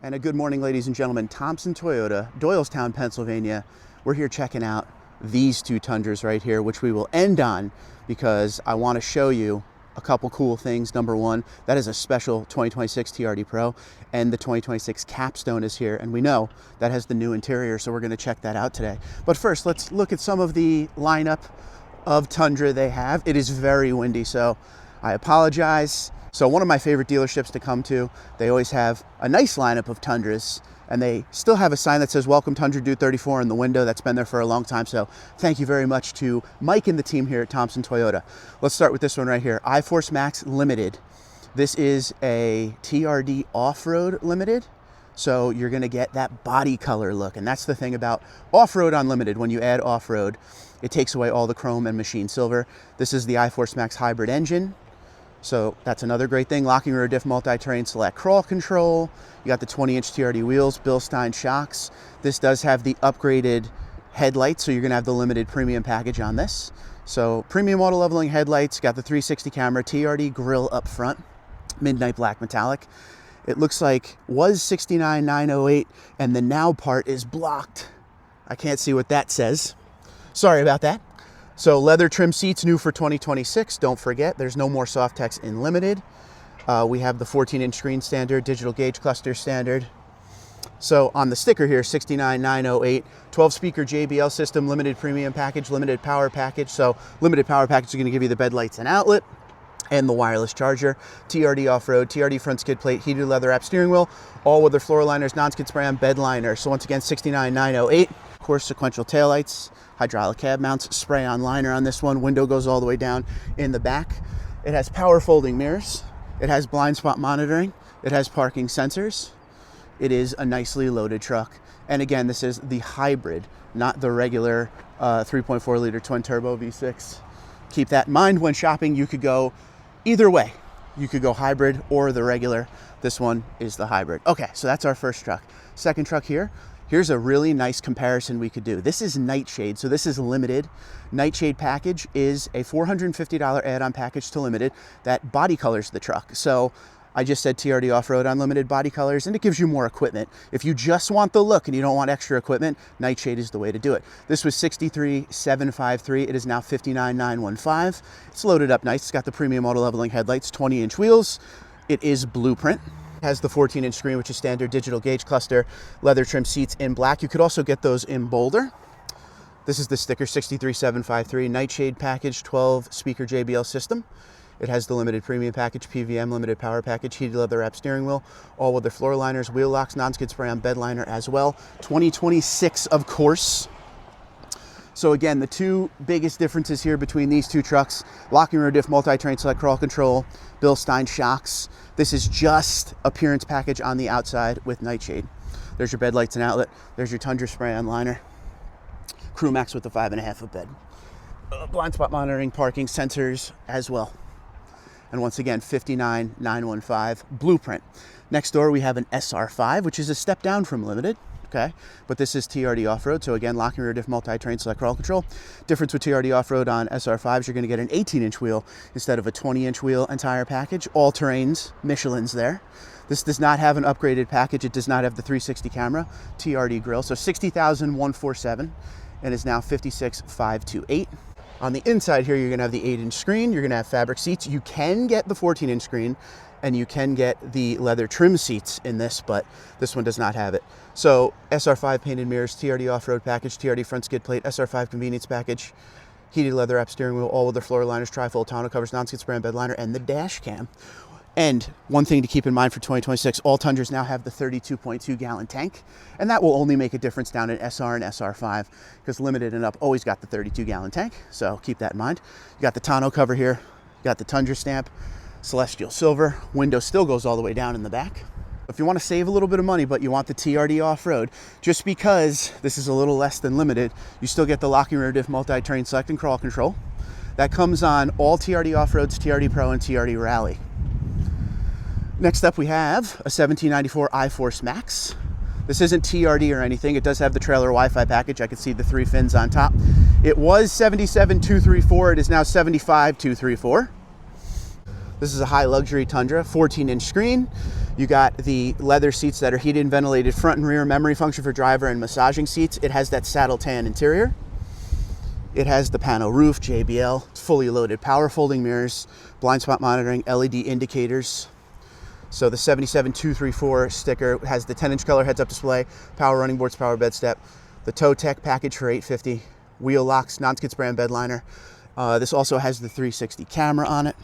And a good morning, ladies and gentlemen. Thompson Toyota, Doylestown, Pennsylvania. We're here checking out these two Tundras right here, which we will end on because I want to show you a couple cool things. Number one, that is a special 2026 TRD Pro, and the 2026 Capstone is here, and we know that has the new interior, so we're going to check that out today. But first, let's look at some of the lineup of Tundra they have. It is very windy, so I apologize. So one of my favorite dealerships to come to, they always have a nice lineup of Tundras, and they still have a sign that says "Welcome Tundra Dude 34" in the window. That's been there for a long time. So thank you very much to Mike and the team here at Thompson Toyota. Let's start with this one right here, iForce Max Limited. This is a TRD Off-Road Limited. So you're gonna get that body color look. And that's the thing about off-road unlimited. When you add off-road, it takes away all the chrome and machine silver. This is the iForce Max hybrid engine. So that's another great thing. Locking rear diff, multi-terrain select crawl control. You got the 20-inch TRD wheels, Bilstein shocks. This does have the upgraded headlights, so you're gonna have the limited premium package on this. So premium auto leveling headlights, got the 360 camera, TRD grille up front, midnight black metallic. It looks like was 69,908, and the now part is blocked. I can't see what that says. Sorry about that. So leather trim seats new for 2026. Don't forget, there's no more soft text in limited. We have the 14-inch screen standard, digital gauge cluster standard. So on the sticker here, 69,908, 12-speaker JBL system, limited premium package, limited power package. So limited power package is going to give you the bed lights and outlet and the wireless charger. TRD off-road, TRD front skid plate, heated leather wrap steering wheel, all-weather floor liners, non-skid spray on bed liner. So once again, 69,908. Of course, sequential taillights, hydraulic cab mounts, spray on liner on this one. Window goes all the way down in the back. It has power folding mirrors. It has blind spot monitoring. It has parking sensors. It is a nicely loaded truck. And again, this is the hybrid, not the regular 3.4 liter twin turbo V6. Keep that in mind when shopping. You could go either way. You could go hybrid or the regular. This one is the hybrid. Okay, so that's our first truck. Second truck here. Here's a really nice comparison we could do. This is Nightshade, so this is limited. Nightshade package is a $450 add-on package to limited that body colors the truck. So I just said TRD Off-Road Unlimited body colors, and it gives you more equipment. If you just want the look and you don't want extra equipment, Nightshade is the way to do it. This was $63,753. It is now $59,915. It's loaded up nice. It's got the premium auto leveling headlights, 20-inch wheels. It is blueprint. Has the 14-inch screen, which is standard, digital gauge cluster, leather trim seats in black. You could also get those in bolder. This is the sticker, 63,753, Nightshade package, 12-speaker JBL system. It has the limited premium package, PVM, limited power package, heated leather wrap steering wheel, all-weather floor liners, wheel locks, non-skid spray on bed liner as well. 2026, of course. So again, the two biggest differences here between these two trucks, locking rear diff, multi-terrain select crawl control, Bilstein shocks. This is just appearance package on the outside with Nightshade. There's your bed lights and outlet. There's your Tundra spray on liner. Crew Max with the 5.5-foot bed. Blind spot monitoring, parking sensors as well. And once again, 59,915 blueprint. Next door we have an SR5, which is a step down from limited. Okay, but this is TRD Off-Road. So again, locking rear diff, multi-terrain select crawl control. Difference with TRD Off-Road on SR5s, you're going to get an 18-inch wheel instead of a 20-inch wheel entire package. All terrains, Michelin's there. This does not have an upgraded package. It does not have the 360 camera, TRD grille. So 60,147 and is now 56,528. On the inside here, you're going to have the 8-inch screen. You're going to have fabric seats. You can get the 14-inch screen, and you can get the leather trim seats in this, but this one does not have it. So SR5 painted mirrors, TRD off-road package, TRD front skid plate, SR5 convenience package, heated leather wrap steering wheel, all-weather floor liners, tri-fold tonneau covers, non-skid spray and bed liner, and the dash cam. And one thing to keep in mind for 2026, all Tundras now have the 32.2 gallon tank, and that will only make a difference down in SR and SR5 because limited and up always got the 32 gallon tank. So keep that in mind. You got the tonneau cover here, you got the Tundra stamp, celestial silver, window still goes all the way down in the back. If you want to save a little bit of money, but you want the TRD off-road, just because this is a little less than limited, you still get the locking rear diff, multi-terrain select and crawl control. That comes on all TRD off-roads, TRD Pro and TRD Rally. Next up we have a 1794 iForce Max. This isn't TRD or anything. It does have the trailer Wi-Fi package. I can see the 3 fins on top. It was 77,234. It is now 75,234. This is a high luxury Tundra, 14-inch screen. You got the leather seats that are heated and ventilated, front and rear, memory function for driver, and massaging seats. It has that saddle tan interior. It has the panel roof, JBL. It's fully loaded, power folding mirrors, blind spot monitoring, LED indicators. So the 77234 sticker has the 10-inch color heads-up display, power running boards, power bed step, the tow tech package for $850, wheel locks, non-skid spray and bed liner. This also has the 360 camera on it.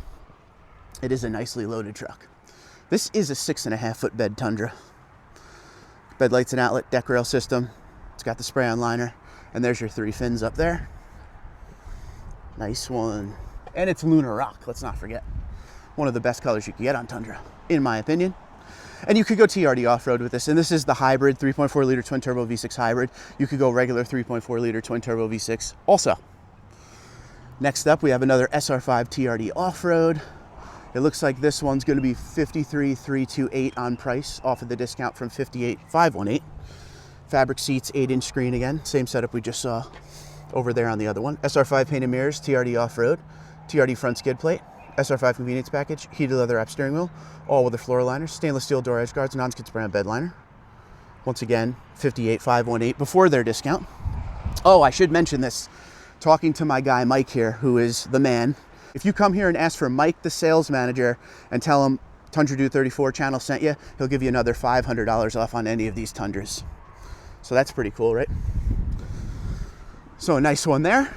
It is a nicely loaded truck. This is a 6.5-foot bed Tundra. Bed lights and outlet, deck rail system. It's got the spray-on liner, and there's your 3 fins up there. Nice one. And it's Lunar Rock, let's not forget. One of the best colors you can get on Tundra, in my opinion. And you could go TRD off-road with this, and this is the hybrid 3.4 liter twin turbo V6 hybrid. You could go regular 3.4 liter twin turbo V6 also. Next up, we have another SR5 TRD off-road. It looks like this one's going to be $53,328 on price, off of the discount from $58,518. Fabric seats, 8-inch screen again, same setup we just saw over there on the other one. SR5 painted mirrors, TRD off-road, TRD front skid plate, SR5 convenience package, heated leather wrap steering wheel, all weather floor liners, stainless steel door edge guards, non-skid spray and bed liner. Once again, $58,518 before their discount. Oh, I should mention this. Talking to my guy Mike here, who is the man. If you come here and ask for Mike, the sales manager, and tell him Tundra Dude 34 channel sent you, he'll give you another $500 off on any of these Tundras. So that's pretty cool, right? So a nice one there.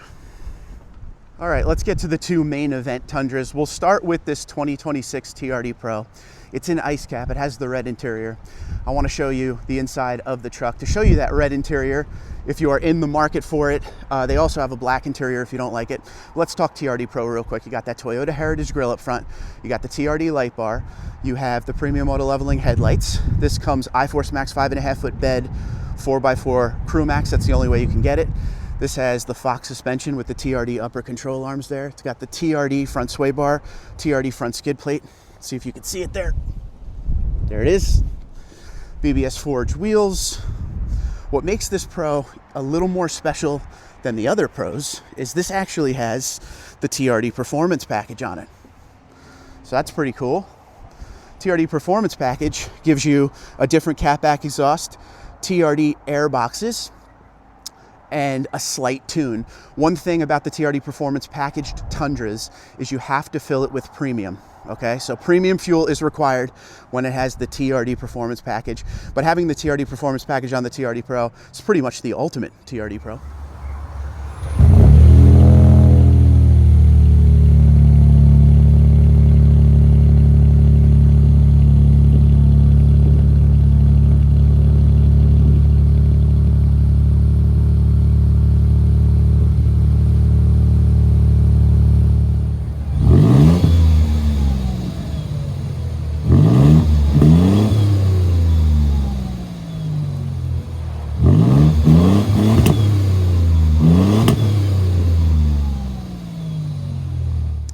All right, let's get to the 2 main event Tundras. We'll start with this 2026 TRD Pro. It's in ice cap, it has the red interior. I wanna show you the inside of the truck. To show you that red interior, if you are in the market for it, they also have a black interior if you don't like it. Let's talk TRD Pro real quick. You got that Toyota Heritage grille up front. You got the TRD light bar. You have the premium auto leveling headlights. This comes iForce Max 5.5-foot bed, 4x4 Crew Max. That's the only way you can get it. This has the Fox suspension with the TRD upper control arms there. It's got the TRD front sway bar, TRD front skid plate. Let's see if you can see it there. There it is. BBS forged wheels. What makes this Pro a little more special than the other Pros is this actually has the TRD Performance Package on it. So that's pretty cool. TRD Performance Package gives you a different catback exhaust, TRD air boxes, and a slight tune. One thing about the TRD Performance Packaged Tundras is you have to fill it with premium. Okay, so premium fuel is required when it has the TRD Performance Package, but having the TRD Performance Package on the TRD Pro is pretty much the ultimate TRD Pro.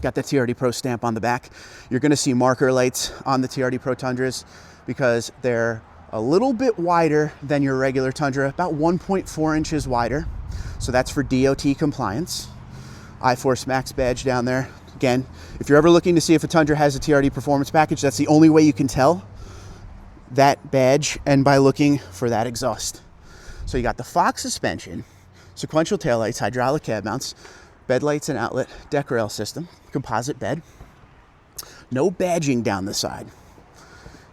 Got the TRD Pro stamp on the back. You're gonna see marker lights on the TRD Pro Tundras because they're a little bit wider than your regular Tundra, about 1.4 inches wider. So that's for DOT compliance. iForce Max badge down there. Again, if you're ever looking to see if a Tundra has a TRD Performance Package, that's the only way you can tell that badge, and by looking for that exhaust. So you got the Fox suspension, sequential taillights, hydraulic cab mounts, bed lights and outlet, deck rail system, composite bed. No badging down the side.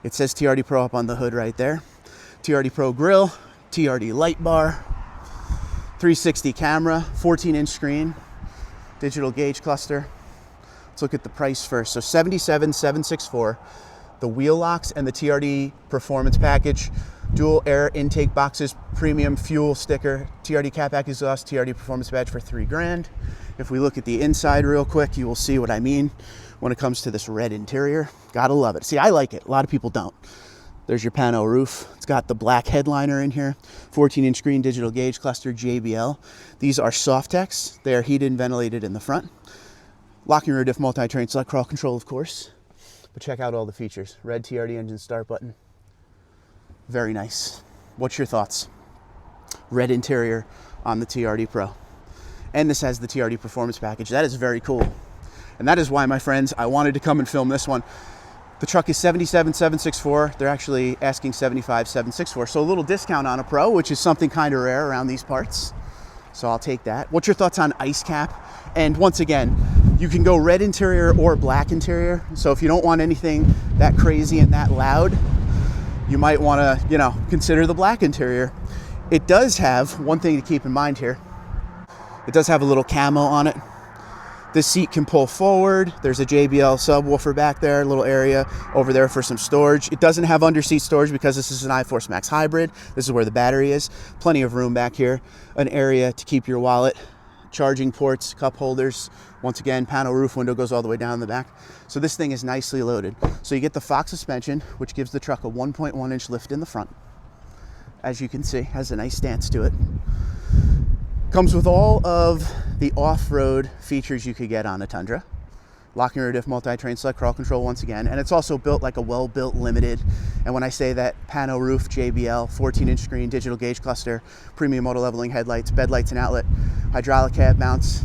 It says TRD Pro up on the hood right there. TRD Pro grille, TRD light bar, 360 camera, 14-inch screen, digital gauge cluster. Let's look at the price first. So $77,764. The wheel locks and the TRD Performance Package, dual air intake boxes, premium fuel sticker, TRD catback exhaust, TRD Performance badge for $3,000. If we look at the inside real quick, you will see what I mean when it comes to this red interior. Gotta love it. See, I like it. A lot of people don't. There's your pano roof. It's got the black headliner in here, 14-inch screen, digital gauge cluster, JBL. These are Softex. They are heated and ventilated in the front. Locking rear diff, multi-terrain select crawl control, of course. But check out all the features. Red TRD engine start button. Very nice. What's your thoughts? Red interior on the TRD Pro. And this has the TRD Performance Package. That is very cool. And that is why, my friends, I wanted to come and film this one. The truck is $77,764. They're actually asking $75,764. So a little discount on a Pro, which is something kind of rare around these parts. So I'll take that. What's your thoughts on ice cap? And once again, you can go red interior or black interior. So if you don't want anything that crazy and that loud, you might want to, consider the black interior. It does have one thing to keep in mind here. It does have a little camo on it. This seat can pull forward. There's a JBL subwoofer back there, a little area over there for some storage. It doesn't have under-seat storage because this is an iForce Max hybrid. This is where the battery is. Plenty of room back here. An area to keep your wallet, charging ports, cup holders. Once again, panel roof window goes all the way down the back. So this thing is nicely loaded. So you get the Fox suspension, which gives the truck a 1.1-inch lift in the front. As you can see, has a nice stance to it. Comes with all of the off-road features you could get on a Tundra. Locking rear diff, multi-train select, crawl control once again. And it's also built like a well-built Limited. And when I say that, pano roof, JBL, 14-inch screen, digital gauge cluster, premium auto leveling headlights, bed lights and outlet, hydraulic cab mounts,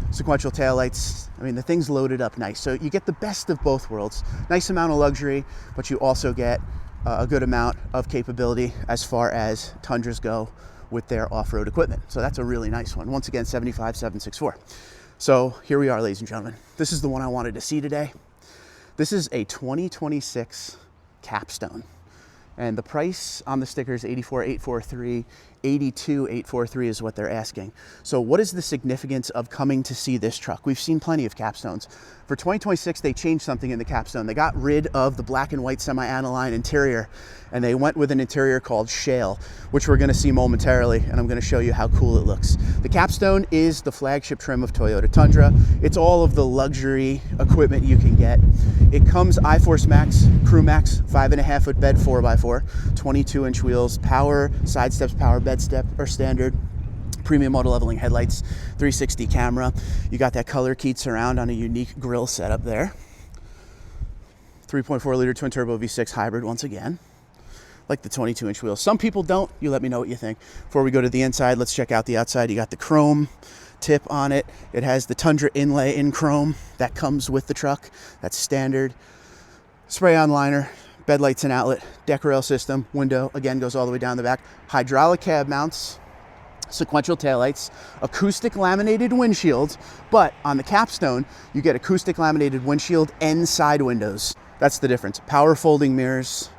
sequential taillights. I mean, the thing's loaded up nice. So you get the best of both worlds. Nice amount of luxury, but you also get a good amount of capability as far as Tundras go with their off-road equipment. So that's a really nice one. Once again, $75,764. So here we are, ladies and gentlemen. This is the one I wanted to see today. This is a 2026 Capstone. And the price on the sticker is $84,843. $82,843 is what they're asking. So what is the significance of coming to see this truck? We've seen plenty of Capstones. For 2026, they changed something in the Capstone. They got rid of the black and white semi-aniline interior, and they went with an interior called Shale, which we're gonna see momentarily, and I'm gonna show you how cool it looks. The Capstone is the flagship trim of Toyota Tundra. It's all of the luxury equipment you can get. It comes iForce Max, Crew Max, 5.5-foot bed 4x4, 22-inch wheels, power, side steps, power bed step or standard, premium auto leveling headlights, 360 camera. You got that color keyed surround on a unique grille setup there. 3.4 liter twin turbo V6 hybrid once again. Like the 22-inch wheels. Some people don't. You let me know what you think. Before we go to the inside, let's check out the outside. You got the chrome tip on it. It has the Tundra inlay in chrome that comes with the truck. That's standard. Spray-on liner, bed lights and outlet, deck rail system, window, again, goes all the way down the back. Hydraulic cab mounts, sequential taillights, acoustic laminated windshield, but on the Capstone, you get acoustic laminated windshield and side windows. That's the difference. Power folding mirrors,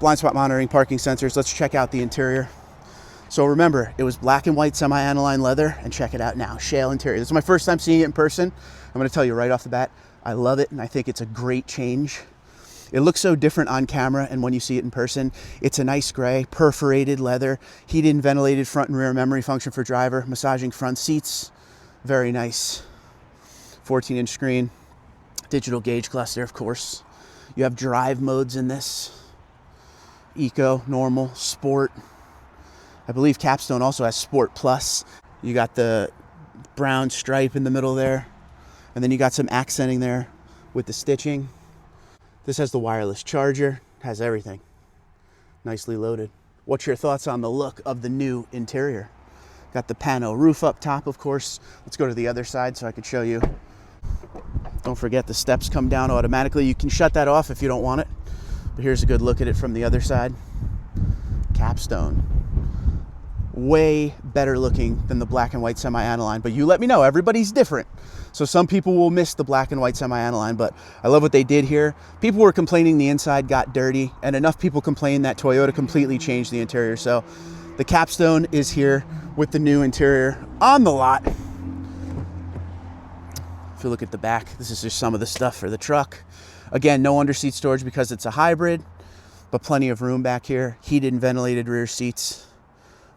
blind spot monitoring, parking sensors. Let's check out the interior. So remember, it was black and white semi-aniline leather, and check it out now, Shale interior. This is my first time seeing it in person. I'm gonna tell you right off the bat, I love it, and I think it's a great change. It looks so different on camera, and when you see it in person, it's a nice gray, perforated leather, heated and ventilated front and rear memory function for driver, massaging front seats, very nice. 14-inch screen, digital gauge cluster, of course. You have drive modes in this. Eco, normal, sport. I believe Capstone also has Sport Plus. You got the brown stripe in the middle there, and then you got some accenting there with the stitching. This has the wireless charger, has everything. Nicely loaded. What's your thoughts on the look of the new interior? Got the pano roof up top, of course. Let's go to the other side so I could show you. Don't forget the steps come down automatically. You can shut that off if you don't want it. But here's a good look at it from the other side. Capstone. Way better looking than the black and white semi-aniline, but you let me know, everybody's different. So some people will miss the black and white semi-aniline, but I love what they did here. People were complaining the inside got dirty, and enough people complained that Toyota completely changed the interior. So the Capstone is here with the new interior on the lot. If you look at the back, this is just some of the stuff for the truck. Again, no under-seat storage because it's a hybrid, but plenty of room back here. Heated and ventilated rear seats.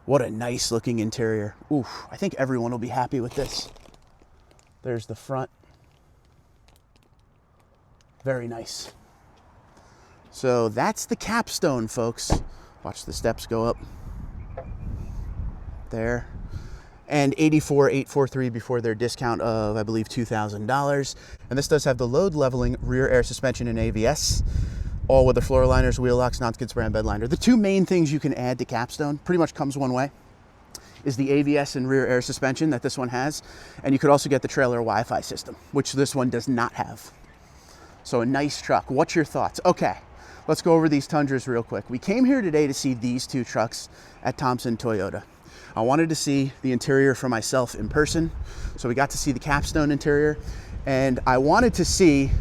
What a nice looking interior. Ooh, I think everyone will be happy with this. There's the front. Very nice. So that's the Capstone, folks. Watch the steps go up. There. And $84,843 before their discount of, I believe, $2,000. And this does have the load leveling rear air suspension and ABS. All weather floor liners, wheel locks, non-skid spray and bed liner. The two main things you can add to Capstone, pretty much comes one way, is the ABS and rear air suspension that this one has. And you could also get the trailer Wi-Fi system, which this one does not have. So a nice truck. What's your thoughts? Okay, let's go over these Tundras real quick. We came here today to see these two trucks at Thompson Toyota. I wanted to see the interior for myself in person. So we got to see the Capstone interior, and I wanted to see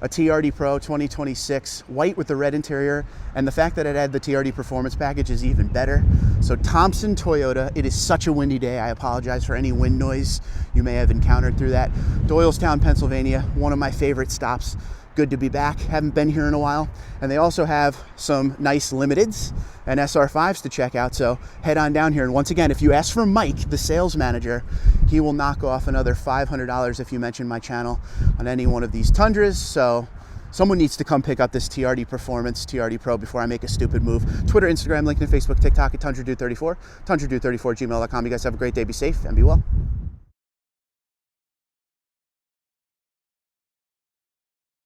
a TRD Pro 2026 white with the red interior, and the fact that it had the TRD Performance package is even better. So Thompson Toyota, it is such a windy day. I apologize for any wind noise you may have encountered through that. Doylestown, Pennsylvania, one of my favorite stops. Good to be back, haven't been here in a while. And they also have some nice limiteds and SR5s to check out, so head on down here. And once again, if you ask for Mike, the sales manager, he will knock off another $500 if you mention my channel on any one of these Tundras. So someone needs to come pick up this TRD Performance, TRD Pro before I make a stupid move. Twitter, Instagram, LinkedIn, Facebook, TikTok at TundraDude34, TundraDude34 @gmail.com. You guys have a great day, be safe, and be well.